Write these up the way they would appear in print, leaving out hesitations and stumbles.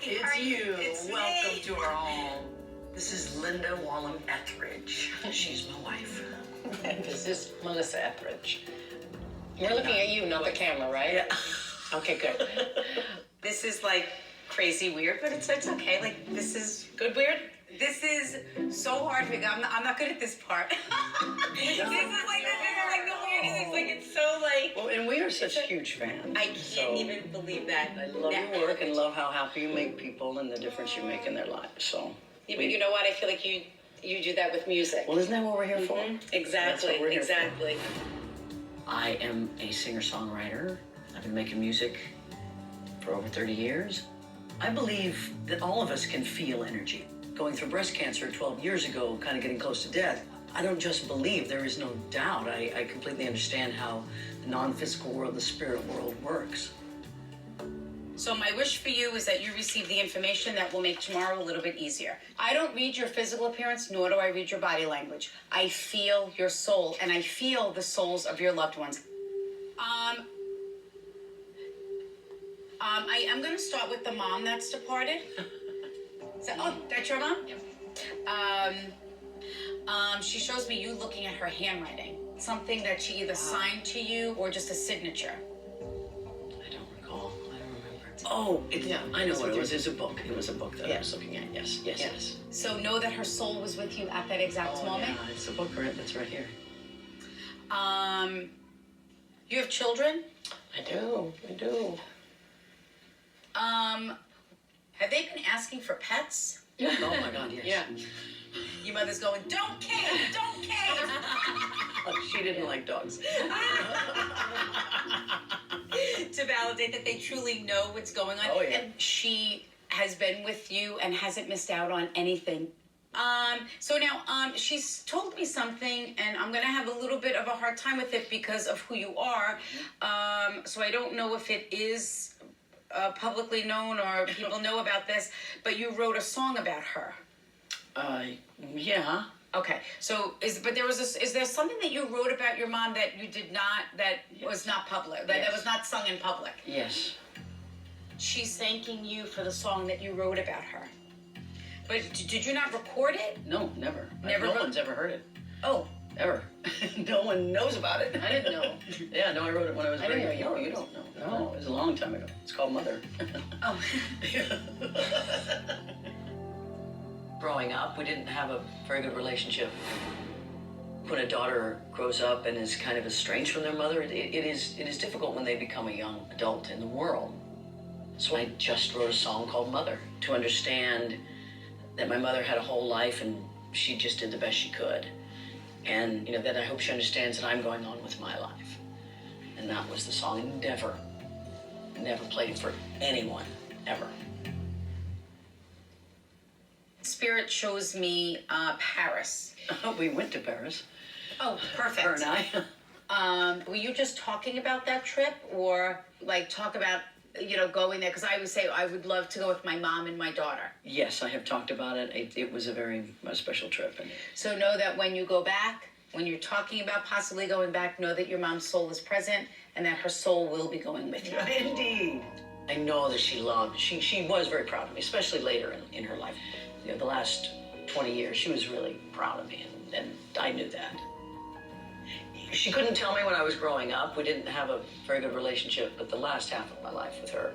It's you. It's Welcome me. to our home. This is Linda Etheridge. She's my wife. And this is Melissa Etheridge. We're looking at you, not the camera, right? Yeah. Okay, good. This is like crazy weird, but it's okay. Like this is Good weird? this is so hard for me. I'm not good at this part. This is like the weirdest. It's like it's so like Well, and we are such huge fans. I can't even believe that. I love your work and love how happy you make people and the difference you make in their lives. So. Yeah, but you know what? I feel like you do that with music. Well, isn't that what we're here for? Exactly. That's what we're here for. Exactly. I am a singer-songwriter. I've been making music for over 30 years. I believe that all of us can feel energy. Going through breast cancer 12 years ago, kind of getting close to death, I don't just believe, there is no doubt. I completely understand how the non-physical world, the spirit world works. So my wish for you is that you receive the information that will make tomorrow a little bit easier. I don't read your physical appearance, nor do I read your body language. I feel your soul, and I feel the souls of your loved ones. I'm going to start with the mom that's departed. That's your mom? Yep. She shows me you looking at her handwriting. Something that she either signed to you or just a signature. I don't recall. I don't remember. Oh, I know what it was. It was a book. It was a book that I was looking at. Yes. So know that her soul was with you at that exact moment. Yeah, it's a book that's right here. You have children? I do. Have they been asking for pets? Oh my God, yes. Yeah. Your mother's going, don't cave, don't cave. Oh, she didn't like dogs. To validate that they truly know what's going on. Oh, yeah. And she has been with you and hasn't missed out on anything. So now, she's told me something, and I'm gonna have a little bit of a hard time with it because of who you are. So I don't know if it is publicly known or people know about this, but you wrote a song about her. Yeah. Okay, so is there something that you wrote about your mom that you did not, that was not public, that was not sung in public? Yes. She's thanking you for the song that you wrote about her. But did you not record it? No, never. Never No wrote- one's ever heard it. Oh, Ever. No one knows about it. I didn't know. Yeah, no, I wrote it when I was I very didn't know young. you You wrote don't it. know. No, it was a long time ago. It's called Mother. oh. Growing up, we didn't have a very good relationship. When a daughter grows up and is kind of estranged from their mother, it is difficult when they become a young adult in the world. So I just wrote a song called Mother to understand that my mother had a whole life and she just did the best she could. And, that I hope she understands that I'm going on with my life. And that was the song. And never played it for anyone, ever. Spirit shows me Paris. We went to Paris, Oh, perfect. her and I. Were you just talking about that trip, or like talk about going there? Because I would say I would love to go with my mom and my daughter. Yes, I have talked about it. It was a very special trip. And So know that when you go back, when you're talking about possibly going back, know that your mom's soul is present and that her soul will be going with you. indeed. I know that she was very proud of me, especially later in her life. The last 20 years, she was really proud of me, and I knew that. She couldn't tell me when I was growing up. We didn't have a very good relationship, but the last half of my life with her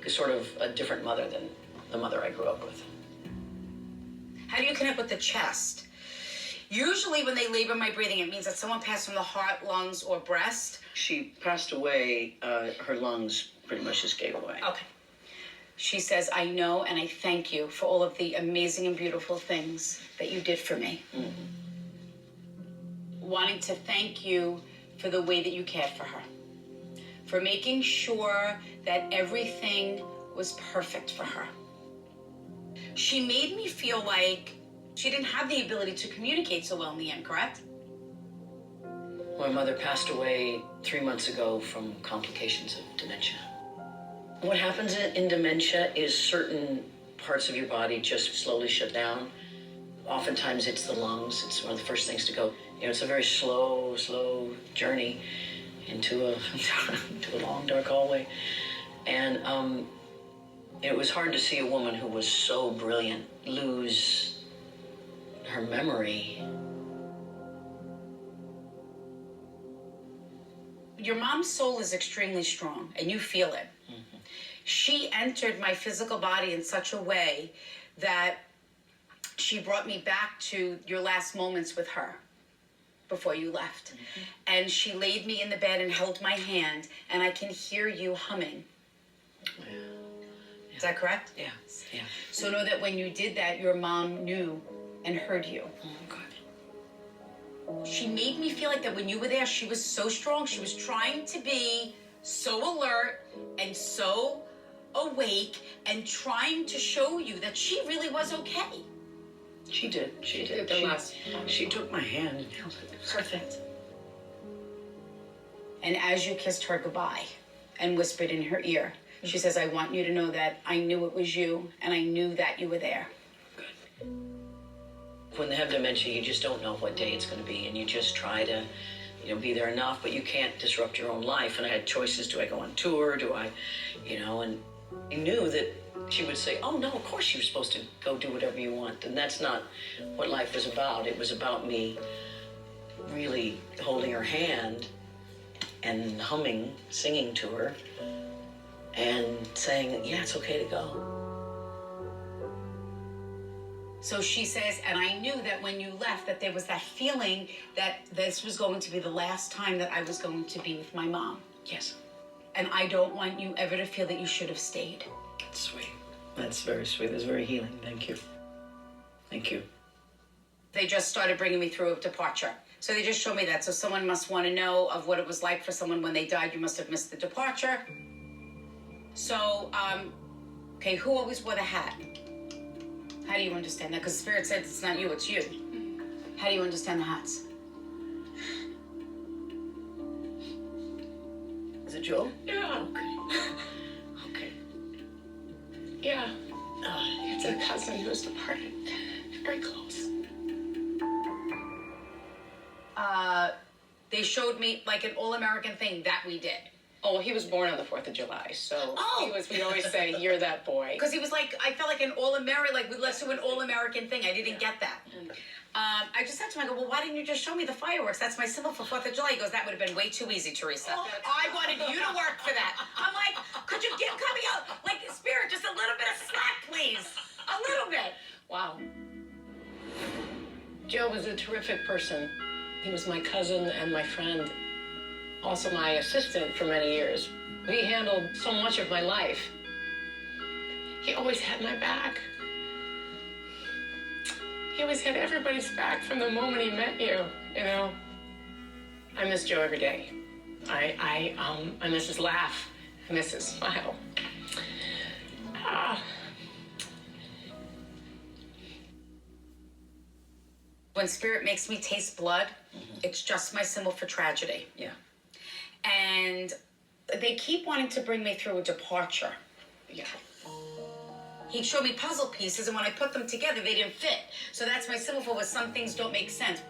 is sort of a different mother than the mother I grew up with. How do you connect with the chest? Usually when they labor my breathing, it means that someone passed from the heart, lungs, or breast. She passed away, her lungs pretty much just gave away. Okay. She says, I know and I thank you for all of the amazing and beautiful things that you did for me. Mm-hmm. Wanting to thank you for the way that you cared for her. For making sure that everything was perfect for her. She made me feel like she didn't have the ability to communicate so well in the end, correct? My mother passed away 3 months ago from complications of dementia. What happens in dementia is certain parts of your body just slowly shut down. Oftentimes it's the lungs. It's one of the first things to go. It's a very slow journey into a long, dark hallway. And It was hard to see a woman who was so brilliant lose her memory. Your mom's soul is extremely strong, and you feel it. Mm-hmm. She entered my physical body in such a way that she brought me back to your last moments with her before you left. Mm-hmm. And she laid me in the bed and held my hand, and I can hear you humming. Yeah. Is that correct? Yeah. Yeah. So know that when you did that, your mom knew and heard you. Okay. She made me feel like that when you were there, she was so strong. She was trying to be so alert and so awake and trying to show you that she really was okay. She did. She did. She took my hand and held it. Perfect. And as you kissed her goodbye and whispered in her ear, she says, I want you to know that I knew it was you and I knew that you were there. Good. When they have dementia, you just don't know what day it's going to be, and you just try to, be there enough, but you can't disrupt your own life. And I had choices. Do I go on tour? Do I, and I knew that she would say, oh, no, of course you're supposed to go do whatever you want. And that's not what life was about. It was about me really holding her hand and humming, singing to her, and saying, yeah, it's okay to go. So she says, and I knew that when you left, that there was that feeling that this was going to be the last time that I was going to be with my mom. Yes. And I don't want you ever to feel that you should have stayed. That's sweet. That's very sweet. That's very healing. Thank you. Thank you. They just started bringing me through a departure. So they just showed me that. So someone must want to know of what it was like for someone when they died. You must have missed the departure. So, okay, who always wore the hat? How do you understand that? Because Spirit said it's not you, it's you. How do you understand the hats? Is it Joe? Yeah. Okay. Okay. Yeah. It's a cousin who's departed. Very close. They showed me like an all-American thing that we did. Oh, well, he was born on the 4th of July, so we always say, you're that boy. Because he was like, I felt like an all-American, like, let's do an all-American thing. I didn't get that. I just said to him, I go, well, why didn't you just show me the fireworks? That's my symbol for 4th of July. He goes, that would have been way too easy, Teresa. I wanted you to work for that. I'm like, could you give coming out, like, Spirit, just a little bit of slack, please? A little bit. Wow. Joe was a terrific person. He was my cousin and my friend, also my assistant for many years. He handled so much of my life. He always had my back. He always had everybody's back from the moment he met you, I miss Joe every day. I miss his laugh. I miss his smile. When Spirit makes me taste blood, it's just my symbol for tragedy. Yeah. And they keep wanting to bring me through a departure. Yeah. He'd show me puzzle pieces, and when I put them together, they didn't fit. So that's my symbol for when some things don't make sense.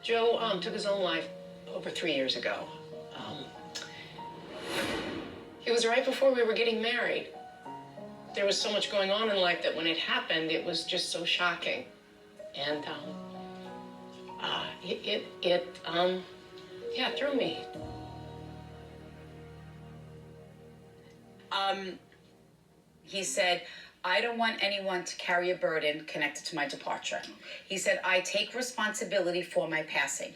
Joe took his own life over 3 years ago. It was right before we were getting married. There was so much going on in life that when it happened, it was just so shocking. And it threw me. He said, I don't want anyone to carry a burden connected to my departure. He said, I take responsibility for my passing.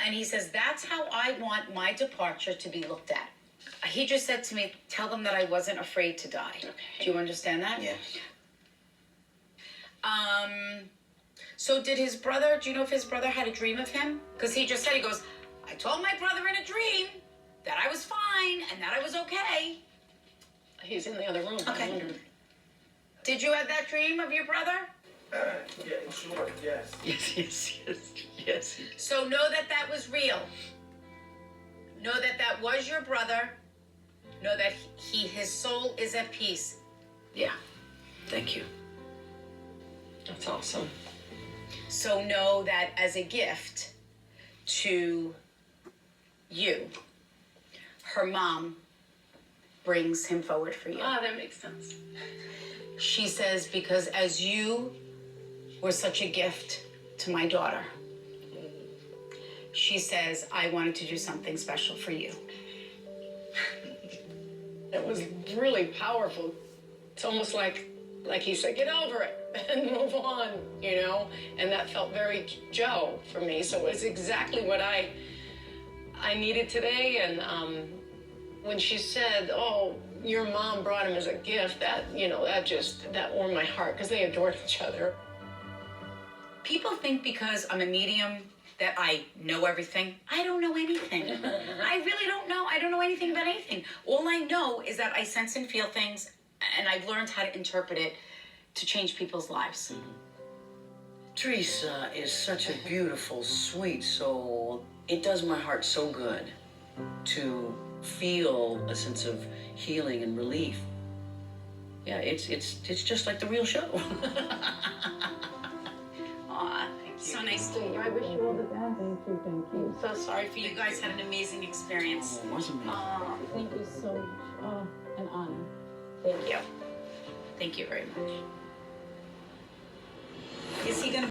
And he says, that's how I want my departure to be looked at. He just said to me, tell them that I wasn't afraid to die. Okay. Do you understand that? Yes. So did his brother, do you know if his brother had a dream of him? Because he just said, he goes, I told my brother in a dream that I was fine and that I was okay. He's in the other room. Okay. I wonder. Did you have that dream of your brother? Yeah, sure, yes. Yes. So know that that was real. Know that that was your brother. Know that his soul is at peace. Yeah. Thank you. That's awesome. So know that as a gift to you, her mom brings him forward for you. Ah, that makes sense. She says, because as you were such a gift to my daughter, she says, I wanted to do something special for you. It was really powerful. It's almost like he said, get over it and move on, you know? And that felt very Joe for me. So it was exactly what I needed today. And when she said, oh, your mom brought him as a gift, that warmed my heart because they adored each other. People think because I'm a medium that I know everything. I don't know anything. I really don't know. I don't know anything about anything. All I know is that I sense and feel things, and I've learned how to interpret it to change people's lives. Teresa is such a beautiful, sweet soul. It does my heart so good to feel a sense of healing and relief. Yeah, it's just like the real show. Aw, so nice to meet you. I wish you all the best. Thank you, thank you. So sorry for you guys had an amazing experience. Oh, wasn't it? Thank you so much. Oh, an honor. Thank you. Thank you very much. Is he gonna